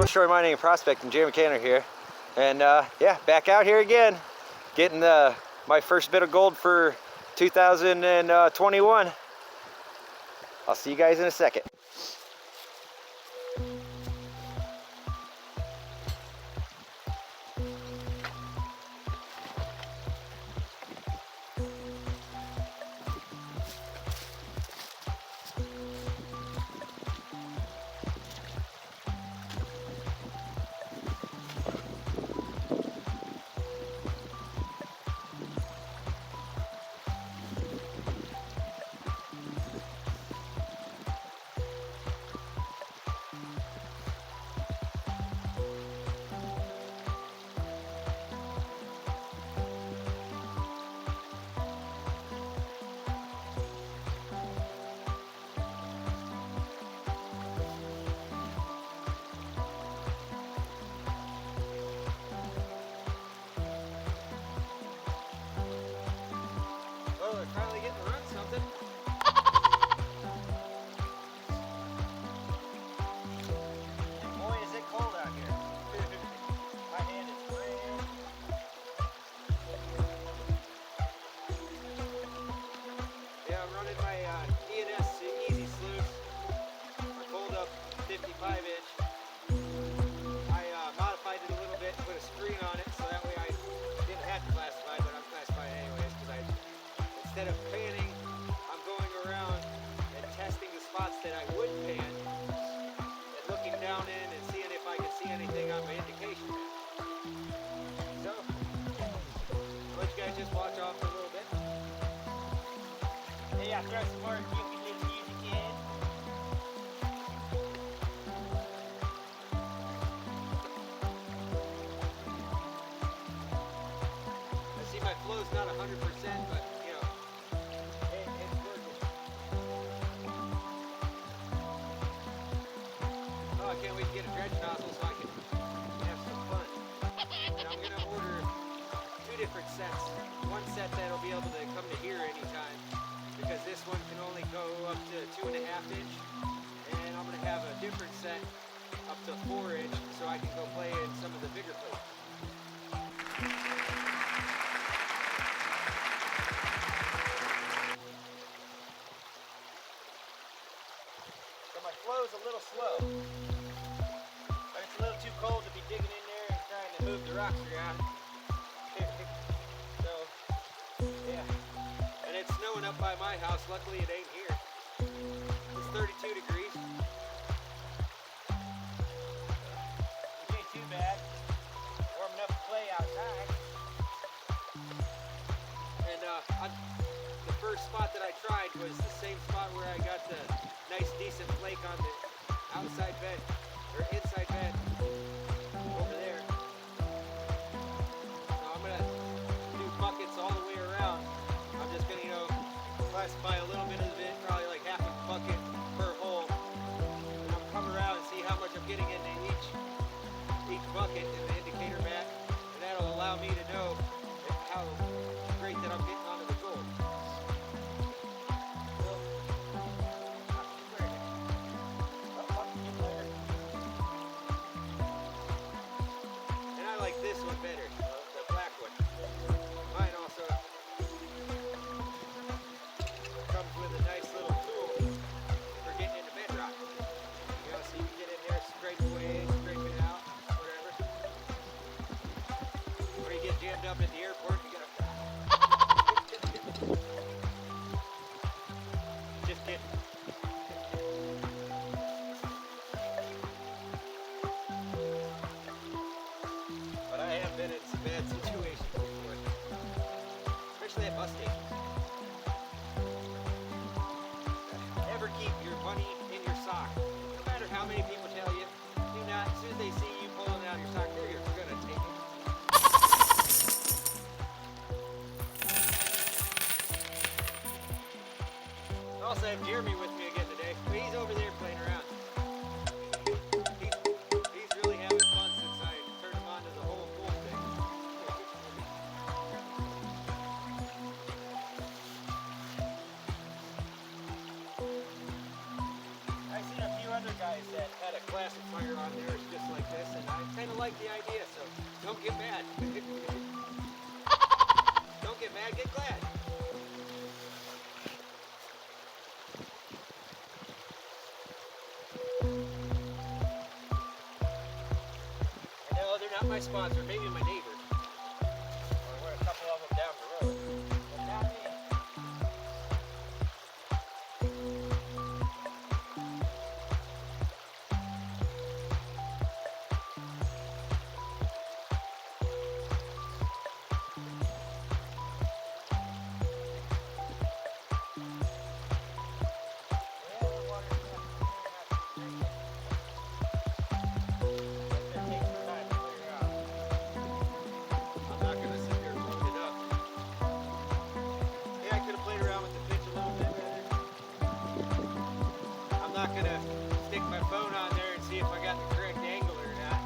Shore Mining and Prospecting, Jeremy Canner here. And yeah, back out here again, getting my first bit of gold for 2021. I'll see you guys in a second. Finally getting to run something. And boy, is it cold out here. My hand is brand. Yeah, I'm running my ENS Easy Sluice. I pulled up 55 inch. I modified it a little bit, put a screen on it so that way I didn't have to classify, but I'm classifying anyways because instead of panning, I'm going around and testing the spots that I would pan and looking down in and seeing if I can see anything on my indication map. So, I'll let you guys just watch off for a little bit. Hey, I throw some more goofy little music in. I see my flow's not 100%, but I can't wait to get a dredge nozzle so I can have some fun. And I'm going to order 2 different sets. One set that'll be able to come to here anytime, because this one can only go up to 2.5 inch. And I'm going to have a different set up to 4 inch so I can go play in some of the bigger places. So my flow's a little slow. It's a little too cold to be digging in there and trying to move the rocks around. So, yeah. And it's snowing up by my house. Luckily it ain't here. It's 32 degrees. It ain't too bad. Warm enough to play outside. And the first spot that I tried was the same spot where I got the nice decent flake on the outside bed. Or inside bed over there. So I'm gonna do buckets all the way around. I'm just gonna, classify a little bit of it, probably like half a bucket per hole. And I'll come around and see how much I'm getting into each bucket in the indicator map. And that'll allow me to know how great that I'm getting onto the gold. This one better, the black one. Mine also comes with a nice little tool for getting into bedrock. So you can get in there, scrape away, scrape it out, whatever. Or you get jammed up at the airport, you gotta... Just kidding. Been in some bad situations before, especially at bus stations. Never keep your money in your sock. No matter how many people tell you, do not. As soon as they see you pulling it out of your sock, they're gonna take it. I also have Jeremy with me again today, but he's over there playing around. He's really having fun since I turned him on to the whole pool thing. I've seen a few other guys that had a classifier on theirs just like this. I kind of like the idea, so don't get mad. Don't get mad, get glad. No, they're not my sponsor, maybe my neighbor. Or we're a couple of them down the road. But not me. I'm not gonna stick my phone on there and see if I got the correct angle or not.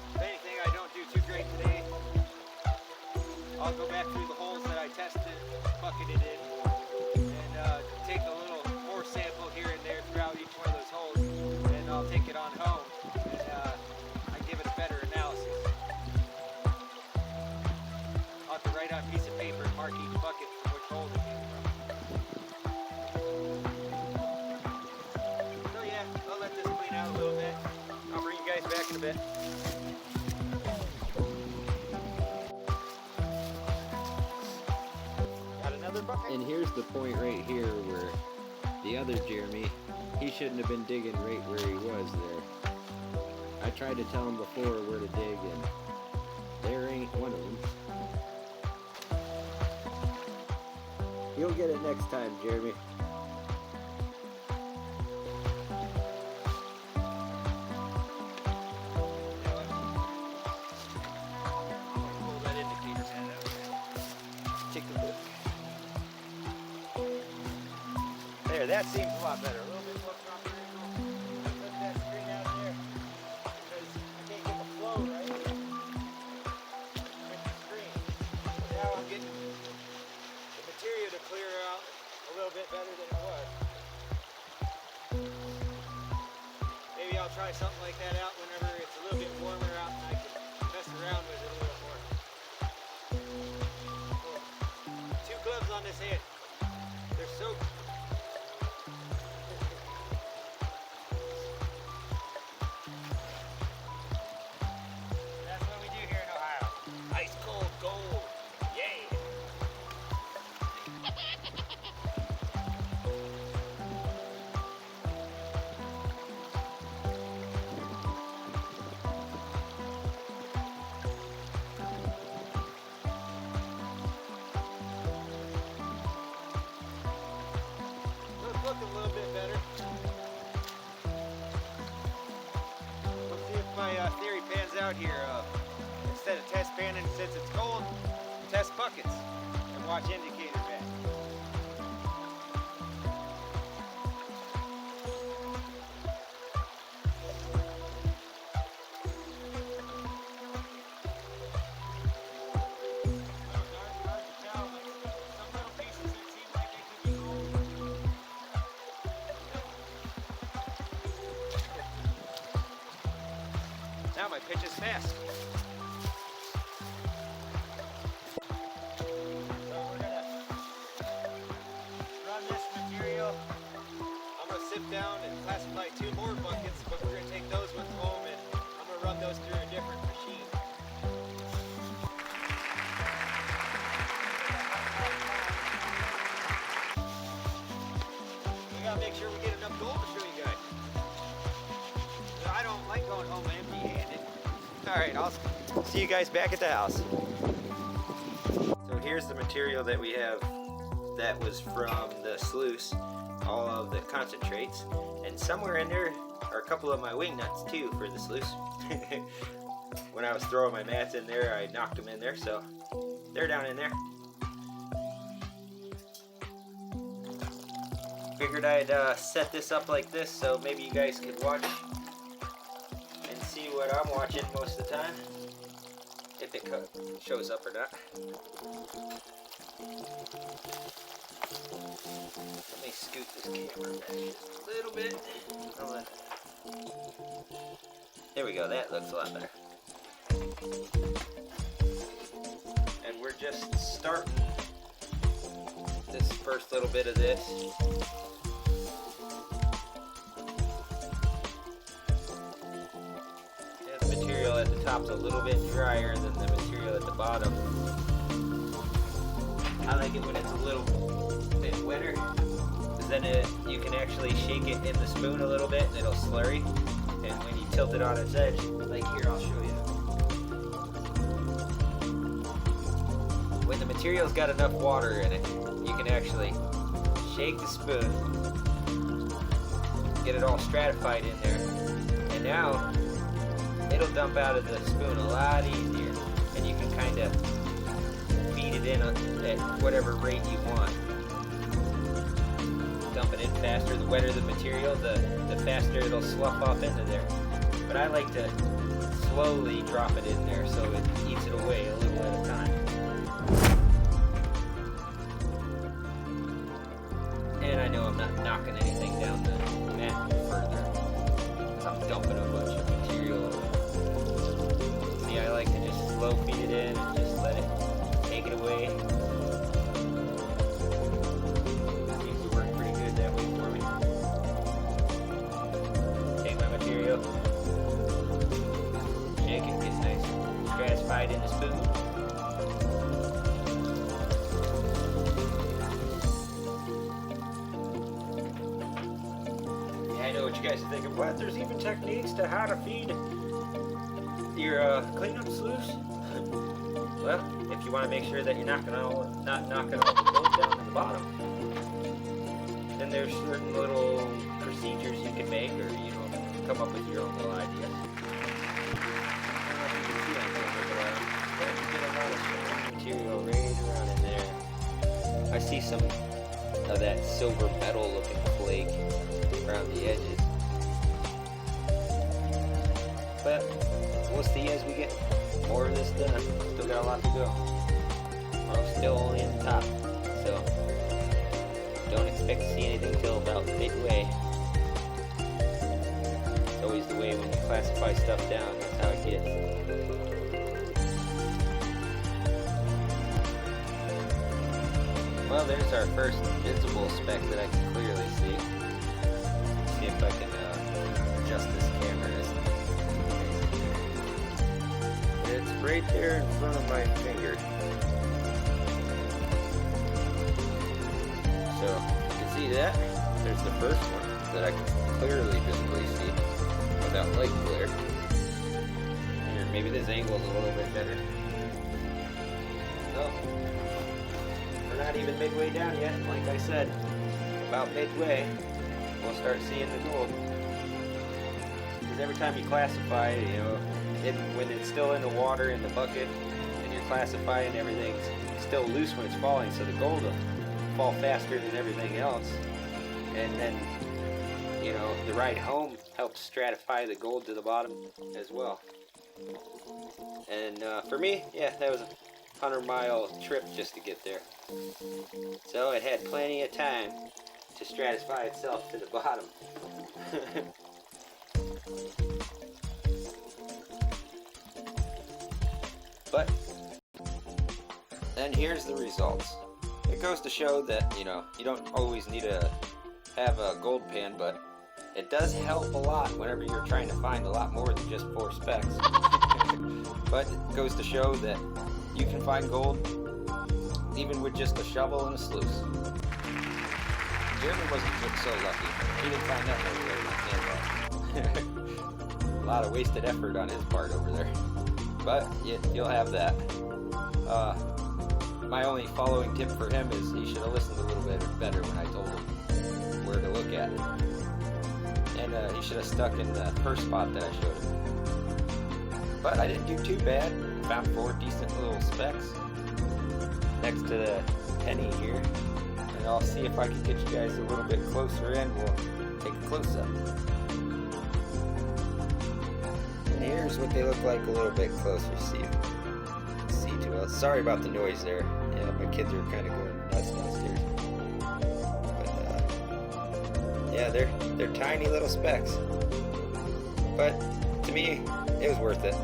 If anything, I don't do too great today. I'll go back through the holes that I tested, bucketed in, and take a little more sample here and there throughout each one of those holes, and I'll take it on home and I give it a better analysis. I'll have to write on a piece of paper and mark each bucket from which hole it came from. So yeah, I'll let this clean out a little bit. I'll bring you guys back in a bit. Got another bucket? And here's the point right here where the other Jeremy, he shouldn't have been digging right where he was there. I tried to tell him before where to dig, and there ain't one of them. You'll get it next time, Jeremy. Pull that indicator pad out. Take a look. There, that seems a lot better. A little bit more proper angle. I put that screen out there because I can't get the flow right with the screen. So now I'm getting the material to clear out a little bit better than it was. Maybe I'll try something like that out whenever it's a little bit warmer out and I can mess around with it a little more. Cool. 2 gloves on this head. They're soaked. That's what we do here in Ohio. Ice cold gold. Yeah. It's looking a little bit better. Let's see if my theory pans out here. Instead of test panning since it's cold, test buckets and watch indicator back. Now my pitch is fast. So we're gonna run this material. I'm gonna sit down and classify 2 more buckets, but we're gonna take those with home and I'm gonna run those through a different machine. We gotta make sure we get enough gold to show you guys. I don't like going home empty-handed. Alright, I'll see you guys back at the house. So here's the material that we have that was from the sluice, all of the concentrates, and somewhere in there are a couple of my wing nuts too for the sluice. When I was throwing my mats in there, I knocked them in there, so they're down in there. Figured I'd set this up like this so maybe you guys could watch what I'm watching most of the time, if it shows up or not. Let me scoot this camera back just a little bit. There we go, that looks a lot better. And we're just starting this first little bit of this. And the material at the top's a little bit drier than the material at the bottom. I like it when it's a little bit wetter, because then you can actually shake it in the spoon a little bit and it'll slurry. And when you tilt it on its edge, like here, I'll show you. When the material's got enough water in it, you can actually shake the spoon, get it all stratified in there, and now it'll dump out of the spoon a lot easier, and you can kind of feed it in at whatever rate you want. Dump it in faster. The wetter the material, the faster it'll slough off into there. But I like to slowly drop it in there so it eats it away a little at a time. And I know I'm not knocking anything down the mat further. I'm dumping a bunch of material. See, I like to just slow feed it in and just let it take it away. Seems to work pretty good that way for me. Take my material, shake it, gets nice stratified in the spoon. Yeah, I know what you guys are thinking. What? There's even techniques to how to feed your cleanup sluice? Well, if you want to make sure that you're not knocking all the gold down to the bottom, then there's certain little procedures you can make, or come up with your own little ideas. I don't know if you can see on camera, but you get a lot of material right around in there. I see some of that silver metal looking flake around the edges. But we'll see as we get more of this done. Still got a lot to go. I'm still only in the top, so don't expect to see anything till about midway. It's always the way when you classify stuff down, that's how it gets. Well, there's our first visible speck that I can clearly see. Let's see if I can adjust this camera. It's right there in front of my finger. So, you can see that. There's the first one that I can clearly visibly see without light glare. Here, maybe this angle's a little bit better. So, we're not even midway down yet. Like I said, about midway, we'll start seeing the gold. Because every time you classify, when it's still in the water in the bucket and you're classifying, everything's still loose when it's falling, so the gold will fall faster than everything else. And then, the ride home helps stratify the gold to the bottom as well. And for me, yeah, that was a 100-mile trip just to get there. So it had plenty of time to stratify itself to the bottom. But then here's the results. It goes to show that, you don't always need to have a gold pan, but it does help a lot whenever you're trying to find a lot more than just 4 specks. But it goes to show that you can find gold even with just a shovel and a sluice. Jeremy wasn't so lucky. He didn't find that over there in the sandbox. A lot of wasted effort on his part over there. But you'll have that. My only following tip for him is he should have listened a little bit better when I told him where to look at. And he should have stuck in the first spot that I showed him. But I didn't do too bad. Found 4 decent little specks next to the penny here. And I'll see if I can get you guys a little bit closer in. We'll take a close-up. And here's what they look like a little bit closer. See too well. Sorry about the noise there. Yeah, my kids are kind of going nuts downstairs. But yeah, they're tiny little specks. But to me, it was worth it.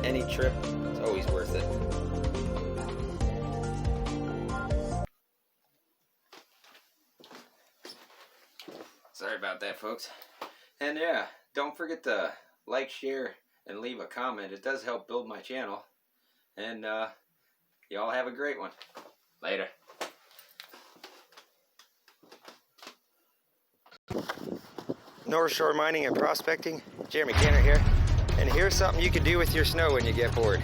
Any trip is always worth it. Sorry about that, folks. And yeah, don't forget to like, share, and leave a comment. It does help build my channel. And y'all have a great one. Later. North Shore Mining and Prospecting, Jeremy Canner here. And here's something you can do with your snow when you get bored.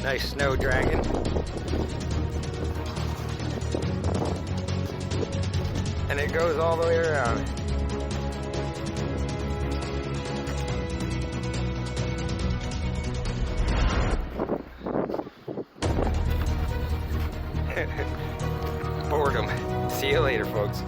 Nice snow dragon. And it goes all the way around. Boredom. See you later, folks.